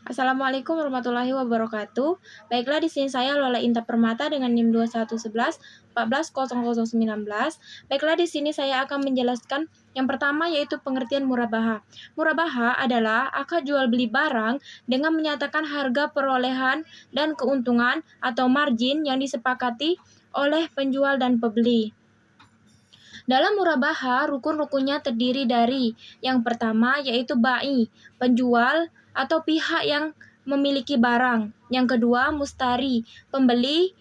Assalamualaikum warahmatullahi wabarakatuh. Baiklah, di sini saya Lola Inta Permata dengan NIM 2111 140019. Baiklah, di sini saya akan menjelaskan yang pertama yaitu pengertian murabaha. Murabaha adalah akad jual beli barang dengan menyatakan harga perolehan dan keuntungan atau margin yang disepakati oleh penjual dan pembeli. Dalam murabaha, rukun-rukunnya terdiri dari yang pertama yaitu bai, penjual atau pihak yang memiliki barang. Yang kedua, mustari, pembeli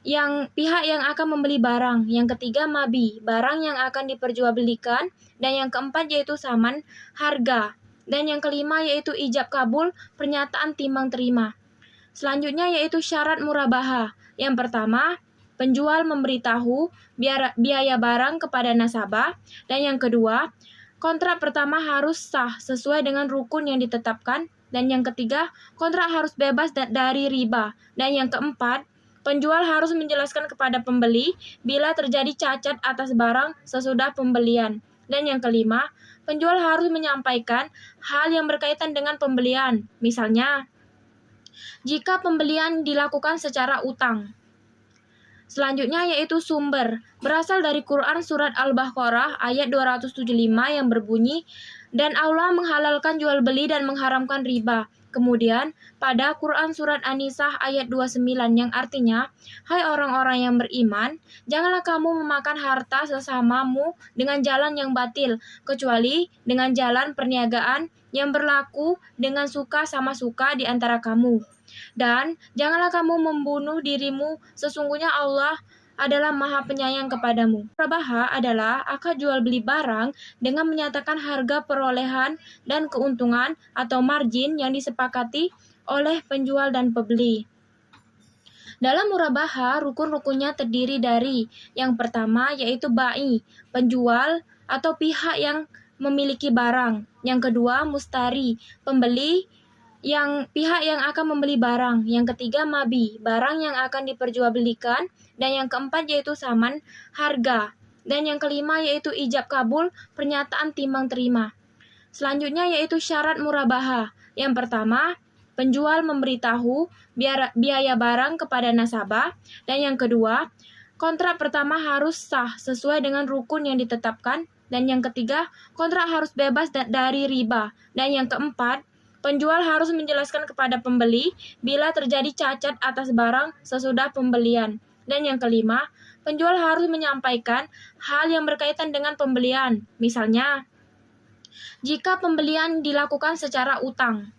yang pihak yang akan membeli barang. Yang ketiga, mabi, barang yang akan diperjualbelikan. Dan yang keempat yaitu saman, harga. Dan yang kelima yaitu ijab kabul, pernyataan timbang terima. Selanjutnya yaitu syarat murabaha. Yang pertama, penjual memberitahu biaya barang kepada nasabah. Dan yang kedua, kontrak pertama harus sah sesuai dengan rukun yang ditetapkan. Dan yang ketiga, kontrak harus bebas dari riba. Dan yang keempat, penjual harus menjelaskan kepada pembeli bila terjadi cacat atas barang sesudah pembelian. Dan yang kelima, penjual harus menyampaikan hal yang berkaitan dengan pembelian. Misalnya, jika pembelian dilakukan secara utang. Selanjutnya yaitu sumber, berasal dari Quran Surat Al-Baqarah ayat 275 yang berbunyi, dan Allah menghalalkan jual beli dan mengharamkan riba. Kemudian pada Quran Surat An-Nisa ayat 29 yang artinya, hai orang-orang yang beriman, janganlah kamu memakan harta sesamamu dengan jalan yang batil, kecuali dengan jalan perniagaan yang berlaku dengan suka sama suka di antara kamu. Dan janganlah kamu membunuh dirimu, sesungguhnya Allah adalah Maha Penyayang kepadamu. Murabaha adalah akad jual beli barang dengan menyatakan harga perolehan dan keuntungan atau margin yang disepakati oleh penjual dan pembeli. Dalam murabaha, rukun-rukunnya terdiri dari yang pertama yaitu bai, penjual atau pihak yang memiliki barang. Yang kedua, mustari, pembeli yang pihak yang akan membeli barang. Yang ketiga, mabi, barang yang akan diperjualbelikan. Dan yang keempat yaitu saman, harga. Dan yang kelima yaitu ijab kabul, pernyataan timbang terima. Selanjutnya yaitu syarat murabaha. Yang pertama, penjual memberitahu biaya barang kepada nasabah. Dan yang kedua, kontrak pertama harus sah sesuai dengan rukun yang ditetapkan. Dan yang ketiga, kontrak harus bebas dari riba. Dan yang keempat, penjual harus menjelaskan kepada pembeli bila terjadi cacat atas barang sesudah pembelian. Dan yang kelima, penjual harus menyampaikan hal yang berkaitan dengan pembelian. Misalnya, jika pembelian dilakukan secara utang.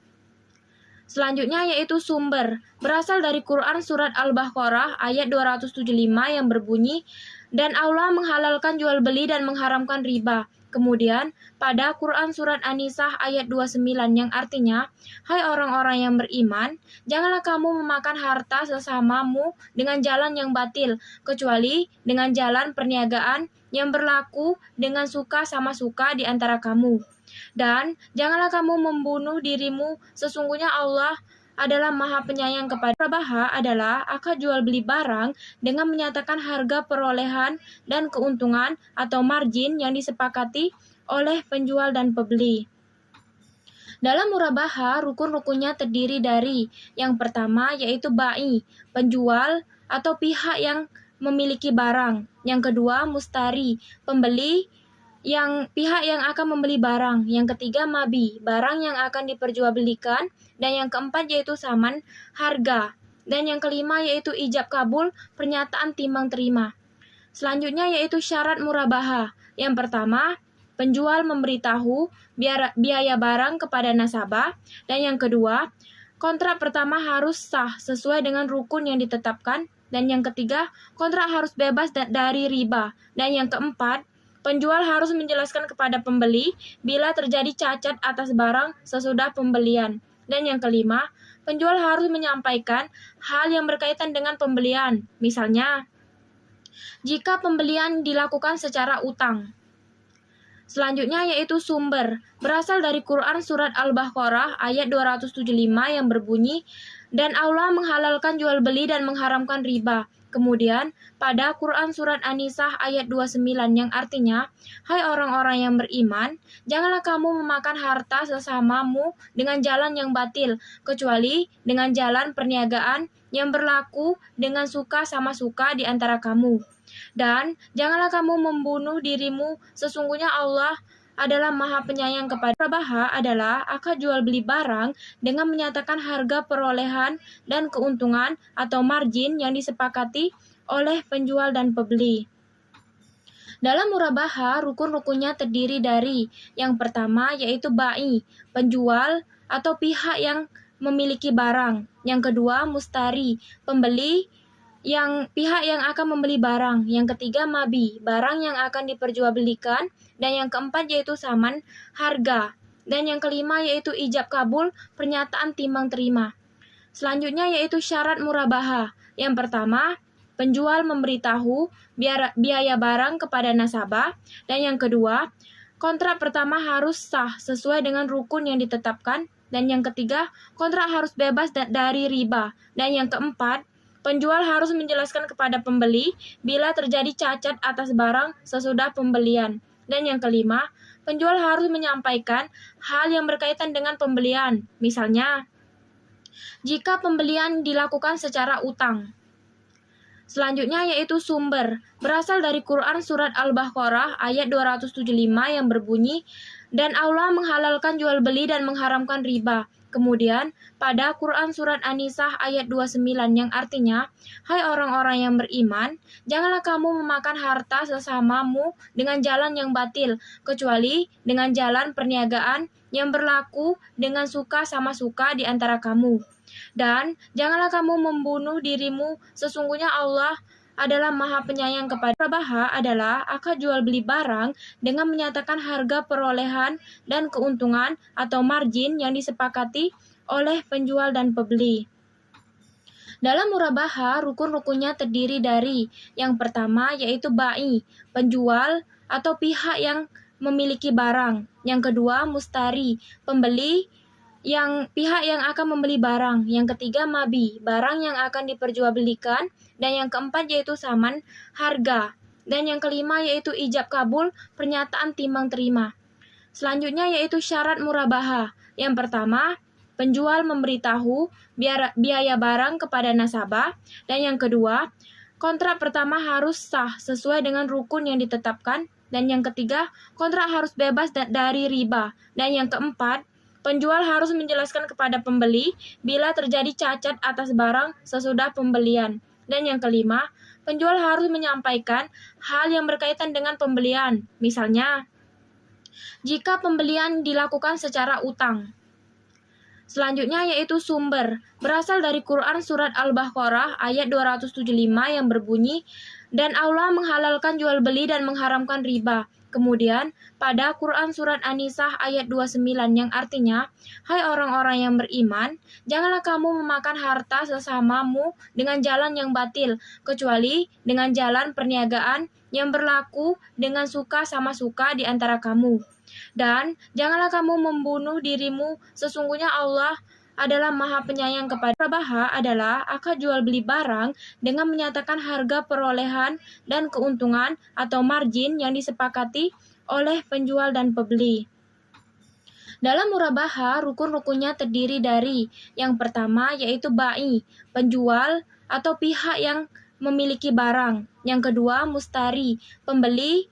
Selanjutnya yaitu sumber, berasal dari Quran Surat Al-Baqarah ayat 275 yang berbunyi, dan Allah menghalalkan jual beli dan mengharamkan riba. Kemudian pada Quran Surat An-Nisa ayat 29 yang artinya, hai orang-orang yang beriman, janganlah kamu memakan harta sesamamu dengan jalan yang batil, kecuali dengan jalan perniagaan yang berlaku dengan suka sama suka di antara kamu. Dan janganlah kamu membunuh dirimu, sesungguhnya Allah adalah Maha Penyayang kepada. Murabaha adalah akad jual beli barang dengan menyatakan harga perolehan dan keuntungan atau margin yang disepakati oleh penjual dan pembeli. Dalam murabaha, rukun-rukunnya terdiri dari yang pertama yaitu bai, penjual atau pihak yang memiliki barang. Yang kedua, mustari, pembeli yang pihak yang akan membeli barang. Yang ketiga, mabi, barang yang akan diperjualbelikan. Dan yang keempat yaitu saman, harga. Dan yang kelima yaitu ijab kabul, pernyataan timbang terima. Selanjutnya yaitu syarat murabaha. Yang pertama, penjual memberitahu biaya barang kepada nasabah. Dan yang kedua, kontrak pertama harus sah sesuai dengan rukun yang ditetapkan. Dan yang ketiga, kontrak harus bebas dari riba. Dan yang keempat, penjual harus menjelaskan kepada pembeli bila terjadi cacat atas barang sesudah pembelian. Dan yang kelima, penjual harus menyampaikan hal yang berkaitan dengan pembelian. Misalnya, jika pembelian dilakukan secara utang. Selanjutnya yaitu sumber, berasal dari Quran Surat Al-Baqarah ayat 275 yang berbunyi, dan Allah menghalalkan jual beli dan mengharamkan riba. Kemudian pada Quran Surat An-Nisa ayat 29 yang artinya, hai orang-orang yang beriman, janganlah kamu memakan harta sesamamu dengan jalan yang batil, kecuali dengan jalan perniagaan yang berlaku dengan suka sama suka di antara kamu. Dan janganlah kamu membunuh dirimu, sesungguhnya Allah adalah Maha Penyayang kepada. Murabahah adalah akad jual beli barang dengan menyatakan harga perolehan dan keuntungan atau margin yang disepakati oleh penjual dan pembeli. Dalam murabahah, rukun-rukunnya terdiri dari yang pertama yaitu bai, penjual atau pihak yang memiliki barang. Yang kedua mustari, pembeli yang pihak yang akan membeli barang. Yang ketiga mabi, barang yang akan diperjualbelikan. Dan yang keempat yaitu saman, harga. Dan yang kelima yaitu ijab kabul, pernyataan timbang terima. Selanjutnya yaitu syarat murabahah. Yang pertama, penjual memberitahu biaya barang kepada nasabah. Dan yang kedua, kontrak pertama harus sah sesuai dengan rukun yang ditetapkan. Dan yang ketiga, kontrak harus bebas dari riba. Dan yang keempat, penjual harus menjelaskan kepada pembeli bila terjadi cacat atas barang sesudah pembelian. Dan yang kelima, penjual harus menyampaikan hal yang berkaitan dengan pembelian. Misalnya, jika pembelian dilakukan secara utang. Selanjutnya yaitu sumber, berasal dari Quran Surat Al-Baqarah ayat 275 yang berbunyi, dan Allah menghalalkan jual beli dan mengharamkan riba. Kemudian pada Quran Surat An-Nisa ayat 29 yang artinya, hai orang-orang yang beriman, janganlah kamu memakan harta sesamamu dengan jalan yang batil, kecuali dengan jalan perniagaan yang berlaku dengan suka sama suka di antara kamu. Dan janganlah kamu membunuh dirimu, sesungguhnya Allah adalah Maha Penyayang kepada. Murabahah adalah akad jual beli barang dengan menyatakan harga perolehan dan keuntungan atau margin yang disepakati oleh penjual dan pembeli. Dalam murabahah, rukun-rukunnya terdiri dari yang pertama yaitu bai, penjual atau pihak yang memiliki barang. Yang kedua mustari, pembeli yang pihak yang akan membeli barang. Yang ketiga mabi, barang yang akan diperjualbelikan. Dan yang keempat yaitu saman, harga. Dan yang kelima yaitu ijab kabul, pernyataan timbang terima. Selanjutnya yaitu syarat murabahah. Yang pertama, penjual memberitahu biaya barang kepada nasabah. Dan yang kedua, kontrak pertama harus sah sesuai dengan rukun yang ditetapkan. Dan yang ketiga, kontrak harus bebas dari riba. Dan yang keempat, penjual harus menjelaskan kepada pembeli bila terjadi cacat atas barang sesudah pembelian. Dan yang kelima, penjual harus menyampaikan hal yang berkaitan dengan pembelian. Misalnya, jika pembelian dilakukan secara utang. Selanjutnya yaitu sumber, berasal dari Quran Surat Al-Baqarah ayat 275 yang berbunyi, dan Allah menghalalkan jual beli dan mengharamkan riba. Kemudian pada Quran Surat An-Nisa ayat 29 yang artinya, hai orang-orang yang beriman, janganlah kamu memakan harta sesamamu dengan jalan yang batil, kecuali dengan jalan perniagaan yang berlaku dengan suka sama suka di antara kamu. Dan janganlah kamu membunuh dirimu, sesungguhnya Allah adalah Maha Penyayang kepada. Murabahah adalah akad jual beli barang dengan menyatakan harga perolehan dan keuntungan atau margin yang disepakati oleh penjual dan pembeli. Dalam murabahah, rukun-rukunnya terdiri dari yang pertama yaitu bai, penjual atau pihak yang memiliki barang. Yang kedua mustari, pembeli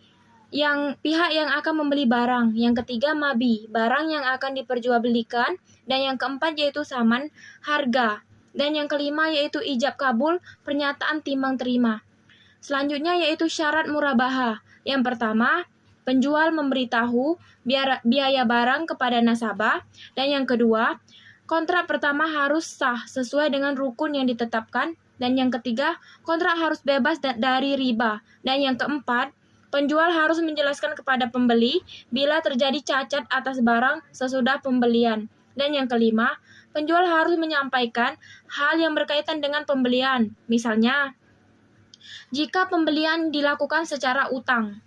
yang pihak yang akan membeli barang. Yang ketiga mabi, barang yang akan diperjualbelikan. Dan yang keempat yaitu saman, harga. Dan yang kelima yaitu ijab kabul, pernyataan timbang terima. Selanjutnya yaitu syarat murabahah. Yang pertama, penjual memberitahu biaya barang kepada nasabah. Dan yang kedua, kontrak pertama harus sah sesuai dengan rukun yang ditetapkan. Dan yang ketiga, kontrak harus bebas dari riba. Dan yang keempat, penjual harus menjelaskan kepada pembeli bila terjadi cacat atas barang sesudah pembelian. Dan yang kelima, penjual harus menyampaikan hal yang berkaitan dengan pembelian. Misalnya, jika pembelian dilakukan secara utang.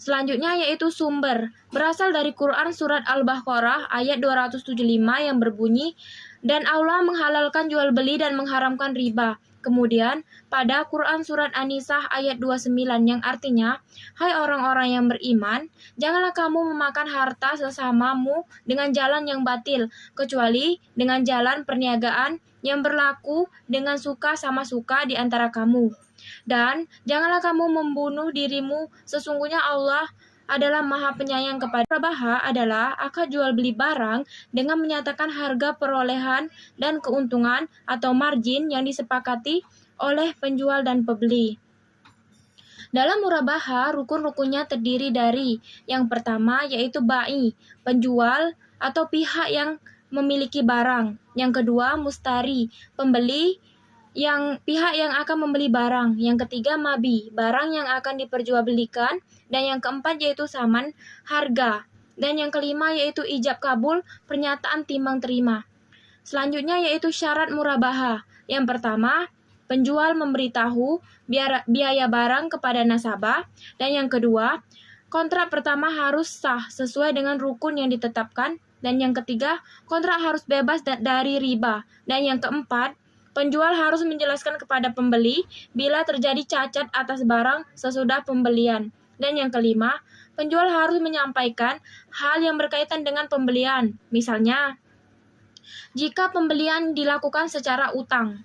Selanjutnya yaitu sumber, berasal dari Quran Surat Al-Baqarah ayat 275 yang berbunyi, dan Allah menghalalkan jual beli dan mengharamkan riba. Kemudian pada Quran Surat An-Nisa ayat 29 yang artinya, hai orang-orang yang beriman, janganlah kamu memakan harta sesamamu dengan jalan yang batil, kecuali dengan jalan perniagaan yang berlaku dengan suka sama suka di antara kamu. Dan janganlah kamu membunuh dirimu, sesungguhnya Allah adalah Maha Penyayang kepada. Murabahah adalah akad jual beli barang dengan menyatakan harga perolehan dan keuntungan atau margin yang disepakati oleh penjual dan pembeli. Dalam murabahah, rukun-rukunnya terdiri dari yang pertama yaitu bai, penjual atau pihak yang memiliki barang. Yang kedua mustari, pembeli yang pihak yang akan membeli barang. Yang ketiga mabi, barang yang akan diperjualbelikan. Dan yang keempat yaitu saman, harga. Dan yang kelima yaitu ijab kabul, pernyataan timbang terima. Selanjutnya yaitu syarat murabahah. Yang pertama, penjual memberitahu biaya barang kepada nasabah. Dan yang kedua, kontrak pertama harus sah sesuai dengan rukun yang ditetapkan. Dan yang ketiga, kontrak harus bebas dari riba. Dan yang keempat, penjual harus menjelaskan kepada pembeli bila terjadi cacat atas barang sesudah pembelian. Dan yang kelima, penjual harus menyampaikan hal yang berkaitan dengan pembelian. Misalnya, jika pembelian dilakukan secara utang.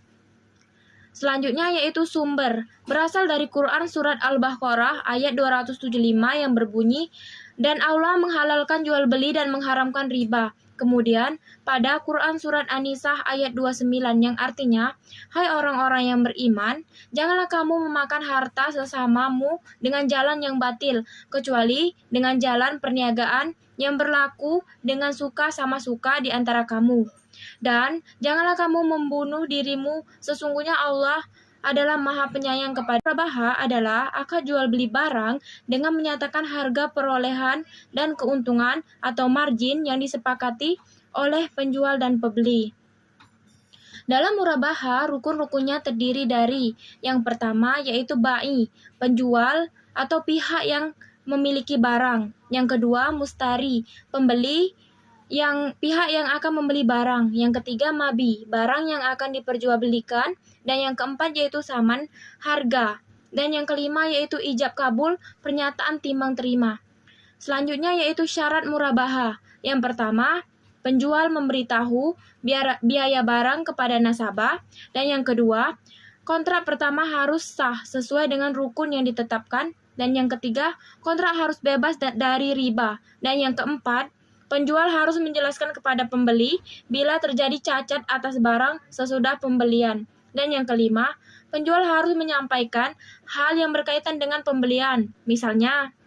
Selanjutnya yaitu sumber, berasal dari Quran Surat Al-Baqarah ayat 275 yang berbunyi, dan Allah menghalalkan jual beli dan mengharamkan riba. Kemudian pada Quran Surat An-Nisa ayat 29 yang artinya, hai orang-orang yang beriman, janganlah kamu memakan harta sesamamu dengan jalan yang batil, kecuali dengan jalan perniagaan yang berlaku dengan suka sama suka di antara kamu. Dan janganlah kamu membunuh dirimu, sesungguhnya Allah adalah Maha Penyayang kepada. Murabahah adalah akad jual beli barang dengan menyatakan harga perolehan dan keuntungan atau margin yang disepakati oleh penjual dan pembeli. Dalam murabahah, rukun-rukunnya terdiri dari yang pertama yaitu bai, penjual atau pihak yang memiliki barang. Yang kedua mustari, pembeli yang pihak yang akan membeli barang. Yang ketiga mabi, barang yang akan diperjualbelikan. Dan yang keempat yaitu saman, harga. Dan yang kelima yaitu ijab kabul, pernyataan timbang terima. Selanjutnya yaitu syarat murabahah. Yang pertama, penjual memberitahu biaya barang kepada nasabah. Dan yang kedua, kontrak pertama harus sah sesuai dengan rukun yang ditetapkan. Dan yang ketiga, kontrak harus bebas dari riba. Dan yang keempat, penjual harus menjelaskan kepada pembeli bila terjadi cacat atas barang sesudah pembelian. Dan yang kelima, penjual harus menyampaikan hal yang berkaitan dengan pembelian. Misalnya,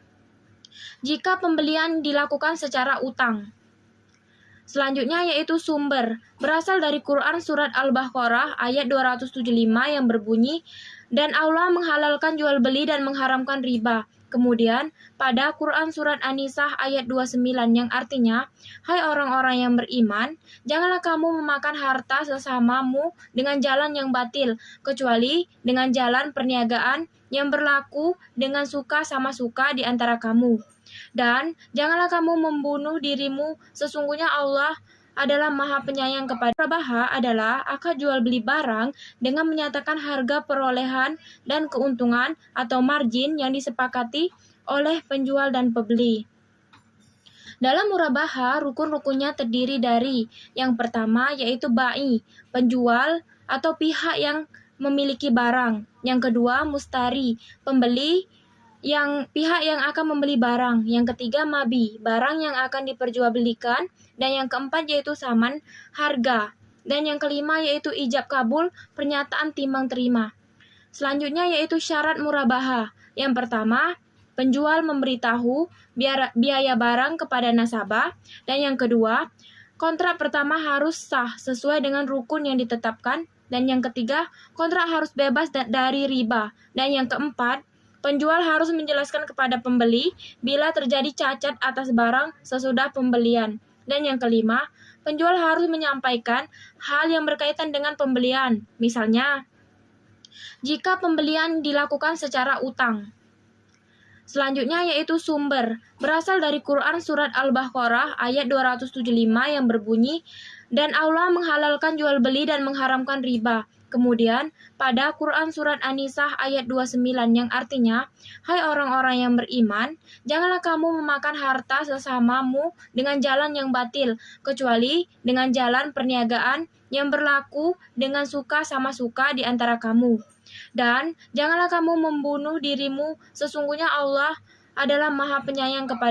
jika pembelian dilakukan secara utang. Selanjutnya yaitu sumber, berasal dari Quran Surat Al-Baqarah ayat 275 yang berbunyi, dan Allah menghalalkan jual beli dan mengharamkan riba. Kemudian pada Quran Surat An-Nisa ayat 29 yang artinya, hai orang-orang yang beriman, janganlah kamu memakan harta sesamamu dengan jalan yang batil, kecuali dengan jalan perniagaan yang berlaku dengan suka sama suka di antara kamu. Dan janganlah kamu membunuh dirimu, sesungguhnya Allah adalah Maha Penyayang kepada. Murabahah adalah akad jual beli barang dengan menyatakan harga perolehan dan keuntungan atau margin yang disepakati oleh penjual dan pembeli. Dalam murabahah, rukun-rukunnya terdiri dari yang pertama yaitu bai, penjual atau pihak yang memiliki barang. Yang kedua mustari, pembeli yang pihak yang akan membeli barang. Yang ketiga mabi, barang yang akan diperjualbelikan. Dan yang keempat yaitu saman, harga. Dan yang kelima yaitu ijab kabul, pernyataan timbang terima. Selanjutnya yaitu syarat murabahah. Yang pertama, penjual memberitahu biaya barang kepada nasabah. Dan yang kedua, kontrak pertama harus sah sesuai dengan rukun yang ditetapkan. Dan yang ketiga, kontrak harus bebas dari riba. Dan yang keempat, penjual harus menjelaskan kepada pembeli bila terjadi cacat atas barang sesudah pembelian. Dan yang kelima, penjual harus menyampaikan hal yang berkaitan dengan pembelian. Misalnya, jika pembelian dilakukan secara utang. Selanjutnya yaitu sumber, berasal dari Quran surat Al-Baqarah ayat 275 yang berbunyi, dan Allah menghalalkan jual beli dan mengharamkan riba. Kemudian pada Quran surat An-Nisa ayat 29 yang artinya, hai orang-orang yang beriman, janganlah kamu memakan harta sesamamu dengan jalan yang batil, kecuali dengan jalan perniagaan yang berlaku dengan suka sama suka di antara kamu. Dan janganlah kamu membunuh dirimu, sesungguhnya Allah adalah Maha Penyayang kepada